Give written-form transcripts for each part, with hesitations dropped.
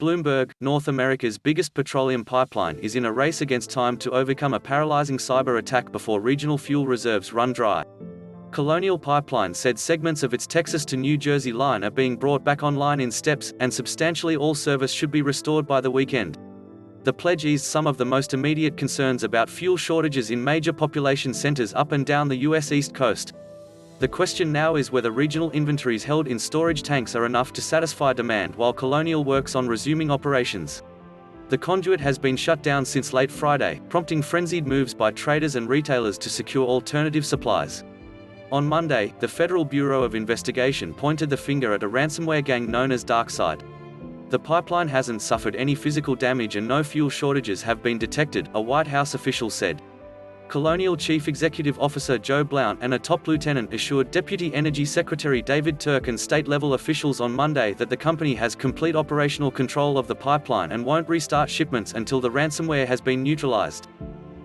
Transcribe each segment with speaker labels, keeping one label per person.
Speaker 1: Bloomberg, North America's biggest petroleum pipeline, is in a race against time to overcome a paralyzing cyber attack before regional fuel reserves run dry. Colonial Pipeline said segments of its Texas to New Jersey line are being brought back online in steps, and substantially all service should be restored by the weekend. The pledge eased some of the most immediate concerns about fuel shortages in major population centers up and down the U.S. East Coast. The question now is whether regional inventories held in storage tanks are enough to satisfy demand while Colonial works on resuming operations. The conduit has been shut down since late Friday, prompting frenzied moves by traders and retailers to secure alternative supplies. On Monday, the Federal Bureau of Investigation pointed the finger at a ransomware gang known as DarkSide. The pipeline hasn't suffered any physical damage and no fuel shortages have been detected, a White House official said. Colonial Chief Executive Officer Joe Blount and a top lieutenant assured Deputy Energy Secretary David Turk and state-level officials on Monday that the company has complete operational control of the pipeline and won't restart shipments until the ransomware has been neutralized.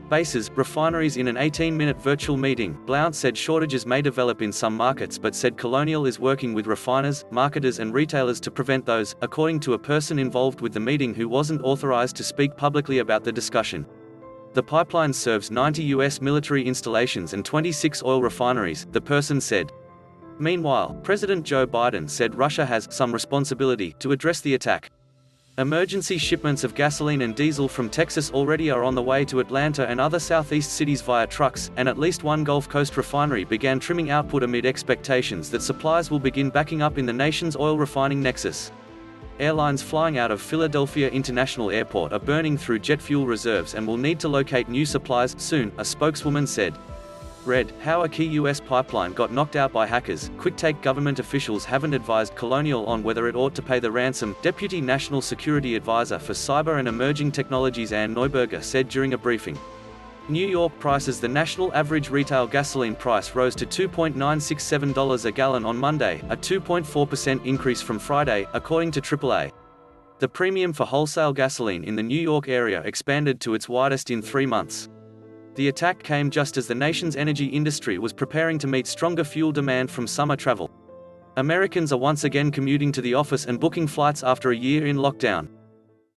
Speaker 1: Bases, refineries. In an 18-minute virtual meeting, Blount said shortages may develop in some markets but said Colonial is working with refiners, marketers and retailers to prevent those, according to a person involved with the meeting who wasn't authorized to speak publicly about the discussion. The pipeline serves 90 U.S. military installations and 26 oil refineries, the person said. Meanwhile, President Joe Biden said Russia has some responsibility to address the attack. Emergency shipments of gasoline and diesel from Texas already are on the way to Atlanta and other southeast cities via trucks, and at least one Gulf Coast refinery began trimming output amid expectations that supplies will begin backing up in the nation's oil refining nexus. Airlines flying out of Philadelphia International Airport are burning through jet fuel reserves and will need to locate new supplies soon, a spokeswoman said. Read, how a key U.S. pipeline got knocked out by hackers. QuickTakeGovernment officials haven't advised Colonial on whether it ought to pay the ransom, Deputy National Security Advisor for Cyber and Emerging Technologies Neuberger said during a briefing. New York prices. The national average retail gasoline price rose to $2.967 a gallon on Monday, a 2.4% increase from Friday, according to AAA. The premium for wholesale gasoline in the New York area expanded to its widest in 3 months. The attack came just as the nation's energy industry was preparing to meet stronger fuel demand from summer travel. Americans are once again commuting to the office and booking flights after a year in lockdown.